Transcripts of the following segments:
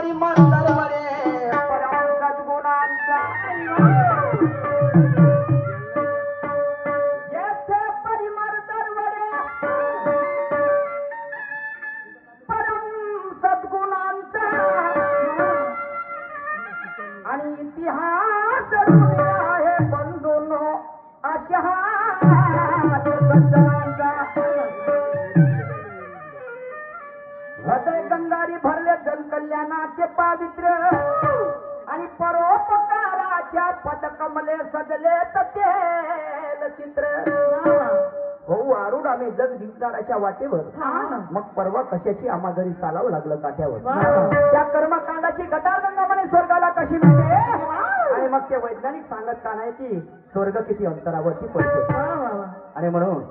परिमळ दरवळे परम सद्गुणांचा जेथे परिमळ दरवळे परम सद्गुणांचा आणि इतिहास आहे बंधूनो अशा सज्जनांचा हृदय गंगारी भरले जनकल्याणाचे पावित्र्य आणि परोपकाराच्या पदकमले सजले तेल चित्र हो आरुड आम्ही जग जिंकणाऱ्याच्या वाटेवर मग परवा कशाची आम्हा घरी चालावं लागलं काठ्यावर त्या कर्मकांडाची गटारगंगा म्हणे स्वर्गाला कशी मिळते आणि मग ते वैज्ञानिक सांगत का नाही की स्वर्ग किती अंतरावरती पडते आणि म्हणून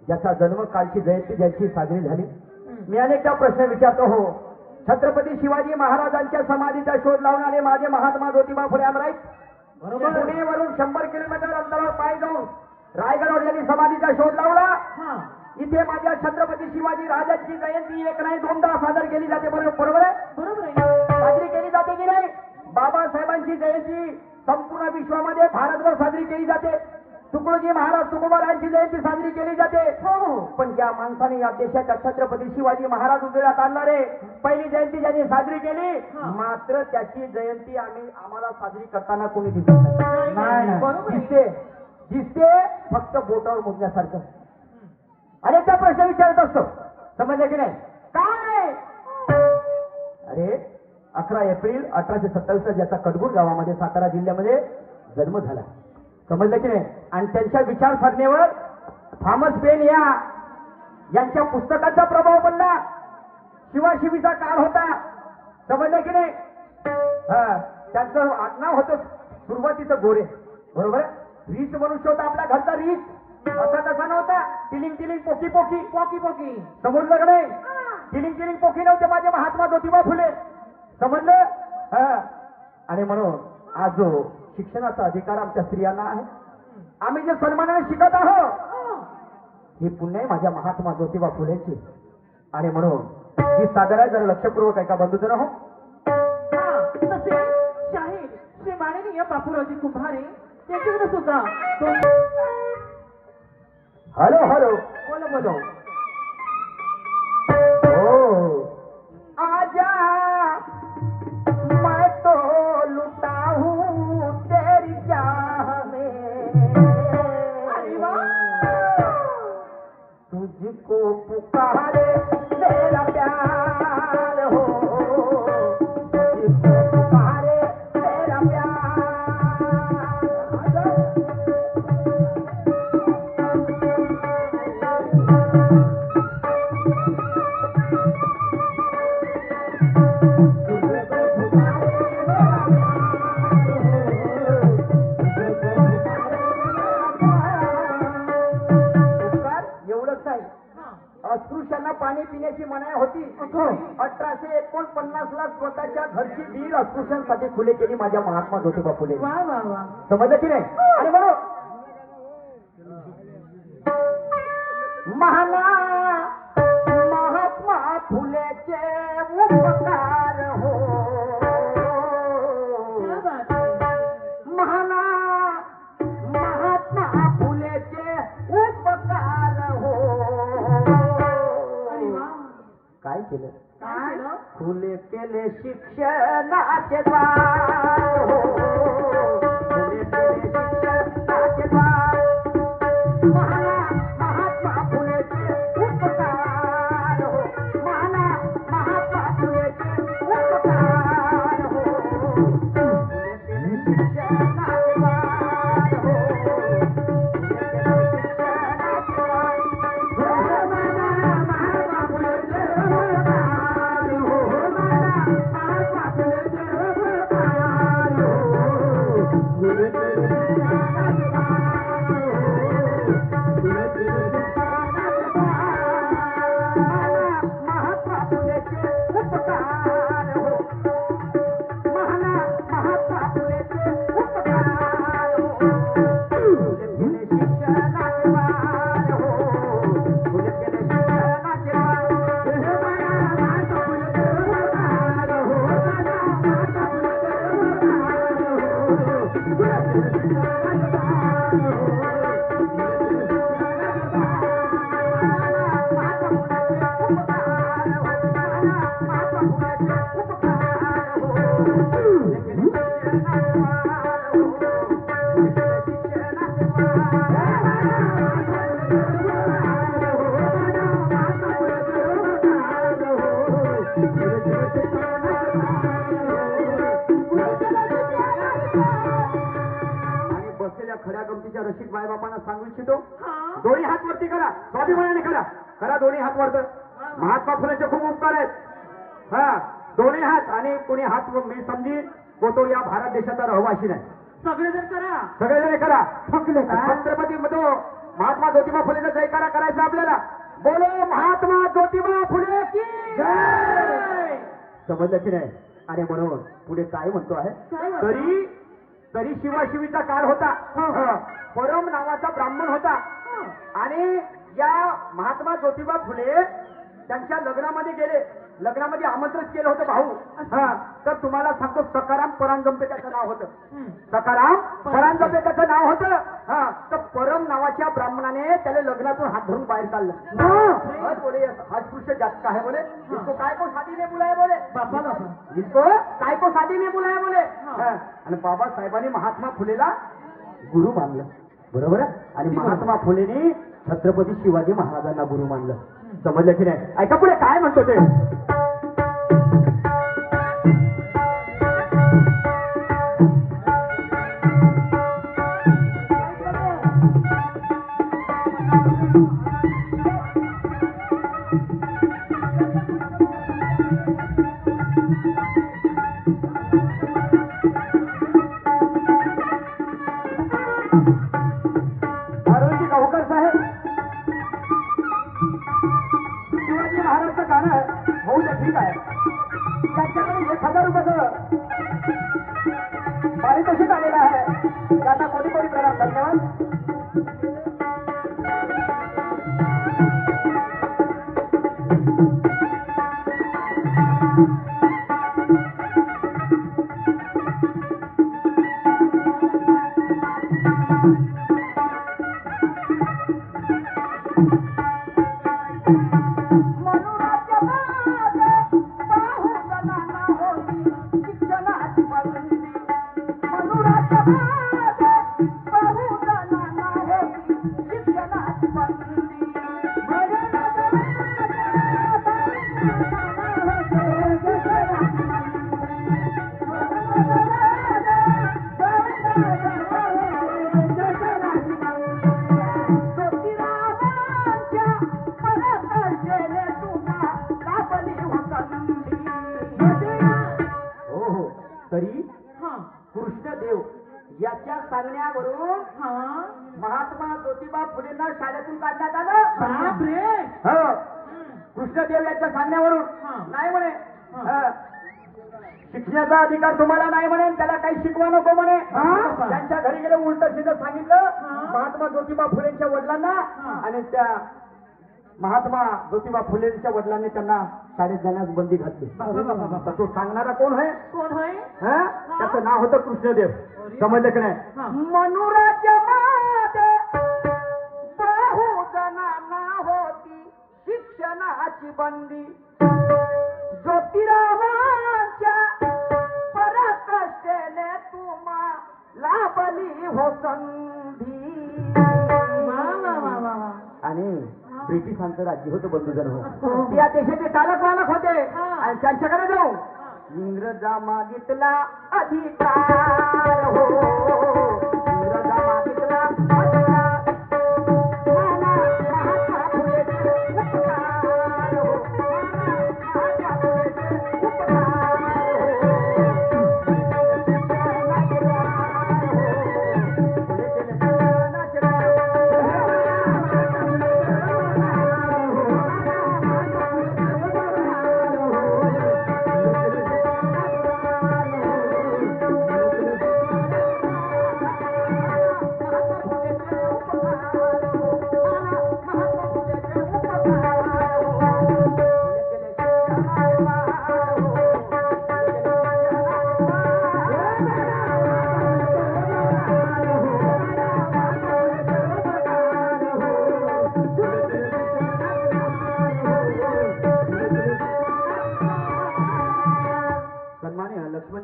ज्याचा जन्म कालची जयंती ज्याची साजरी झाली मी अनेकदा प्रश्न विचारतो हो छत्रपती शिवाजी महाराजांच्या समाधीचा शोध लावणारे माझे महात्मा ज्योतिबा फुले आमराईत पुणेवरून 100 किलोमीटर अंतरावर पाय जाऊन रायगड यांनी समाधीचा शोध लावला इथे माझ्या छत्रपती शिवाजी राजांची जयंती एक नाही दोनदा सादर केली जाते बरोबर आहे साजरी केली जाते की नाही बाबासाहेबांची जयंती संपूर्ण विश्वामध्ये भारतभर साजरी केली जाते तुकडोजी महाराज तुकोबारायांची जयंती साजरी केली जाते पण ज्या माणसाने या देशाच्या छत्रपती शिवाजी महाराज उदयास आणणारे पहिली जयंती ज्यांनी साजरी केली मात्र त्याची जयंती आम्हाला साजरी करताना कोणी दिसत नाही दिसते फक्त बोटावर मोजण्यासारखं अनेकदा प्रश्न विचारत असतो समजले की नाही काय अरे 11 एप्रिल 1827 ज्याचा कडगुड गावामध्ये सातारा जिल्ह्यामध्ये जन्म झाला समजलं की नाही आणि त्यांच्या विचारसरणीवर थॉमस पेन यांच्या पुस्तकाचा प्रभाव पडला शिवाशिवीचा काळ होता समजलं की नाही त्यांचं आडनाव होतं सुरुवातीचं गोरे बरोबर रीच मनुष्य होता आपल्या घरचा रीच असा तसा नव्हता tilling tilling poke poke poke poke समजलं का नाही टिलिंग टिलिंग पोकी नव्हते माझे महात्मा ज्योतिबा फुले समजलं आणि म्हणून आज जो शिक्षणाचा अधिकार आमच्या स्त्रियांना आहे आम्ही जे सन्मानाने शिकत आहोत हे पुण्य आहे माझ्या महात्मा ज्योतिबा फुलेची आणि म्हणून ही सादर जरा लक्षपूर्वक ऐका बंधू जरा हो तसे शाहीर श्री माननीय बापूरावजी कुंभारे यांच्याकडे सुद्धा हॅलो हॅलो बोलो बोलो हो आजा मैं तो लुटा हूँ तेरी चाह में तुझको पुकारे मेरा प्यार हो तुझको पुकारे मेरा प्यार अस्पृश्यांना पाणी पिण्याची मनाई होती 1849 ला स्वतःच्या घरची विहीर अस्पृश्यांसाठी खुले केली माझ्या महात्मा ज्योतिबा फुले समजलं की नाही आणि म्हणून महात्मा फुलेचे उपकार हो महात्मा फुलेचे उपकार हो काय केलं फुले केले शिक्षणाचे द्वार हो फुले केले शिक्षणाचे द्वार महात्मा फुलेचे उपकार हो महात्मा फुलेचे उपकार हो फुले केले शिक्षणाचे द्वार हो फुले केले शिक्षणाचे द्वार खऱ्या गमतीच्या रसिक मायबापांना सांगू इच्छितो, हा. दोन्ही हात वरती करा, स्वाभिमानाने करा, करा दोन्ही हात वरत. महात्मा फुलेचे खूप उपकार आहेत. हा, दोन्ही हात. आणि कोणी हात मी समजी तो या भारत देशाचा रहिवासी नाही. सगळेजण करा. सगळेजण करा. थकले का? छत्रपती तो महात्मा ज्योतिबा फुलेचा जयकारा करायचा आपल्याला. बोलो महात्मा ज्योतिबा फुले की जय. समजलं की नाही? आणि म्हणून पुढे काय म्हणतो आहे, काय म्हणतो? तरी तरी शिवाशिवीचा काळ होता. परम नावाचा ब्राह्मण होता. आणि या महात्मा ज्योतिबा फुले त्यांच्या लग्नामध्ये गेले. लग्नामध्ये आमंत्रित केलं होतं भाऊ. तर तुम्हाला सांगतो, सकाराम परांजपे त्याचं नाव होतं. सकाराम परांजपे त्याचं नाव होतं. तर परम नावाच्या ब्राह्मणाने त्याला लग्नातून हात धरून बाहेर काढलं. बोले हास्पृश्य जात का है बोले, इसको काय को शादी में बुलाए बोले, बापा बापा. इसको काय को शादी में बुलाए बोले. आणि बाबासाहेबांनी महात्मा फुलेला गुरु मानलं. बरोबर आहे. आणि महात्मा फुलेनी छत्रपती शिवाजी महाराजांना गुरु मानलं. समजलं की नाही? ऐका पुढे काय म्हणतो ते. अरुणजी गावकर साहेब, शिवाजी महाराजचं गाणं आहे, होऊ दे ठीक आहे. त्यांच्याकडे 1000 रुपयाचं पारितोषिक आलेलं आहे. त्यांना कोणी कोणी प्रणाम. धन्यवाद. तरी कृष्णदेव याच्या सांगण्यावरून महात्मा ज्योतिबा फुलेंना शाळेतून काढण्यात आलं. बापरे. हो, कृष्णदेव याच्या सांगण्यावरून. नाही म्हणे शिक्षणाचा अधिकार तुम्हाला नाही म्हणे, त्याला काही शिकवा नको म्हणे. त्यांच्या घरी गेलं, उलट सिद्ध सांगितलं महात्मा ज्योतिबा फुलेंच्या वडिलांना. आणि त्या महात्मा ज्योतिबा फुलेंच्या वडिलांनी त्यांना शाळेत जाण्यास बंदी घातली. तर तो सांगणारा कोण आहे? कोण होय? त्याचं नाव होतं कृष्णदेव. समजलं की नाही? मनुराच्या मागे बहु जणांना होती शिक्षणाची बंदी. ज्योतिरावांच्या पराकाष्ठेने तुम्हा लाभली हो संधी. आणि ब्रिटिशांचं राज्य होतं बंधुजन. हो, त्या देशाचे चालक मालक होते. आणि त्यांच्याकडे जाऊ इंग्रजा मागितला अधिकार. हो, इंग्रजा मागितला अधिकार. महात्मा फुलेचे उपकार. हो, महात्मा फुलेचे उपकार.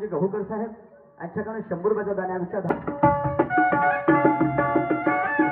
गहूकर साहेब यांच्याकडे 100 रुपयाचा दाण्या विचार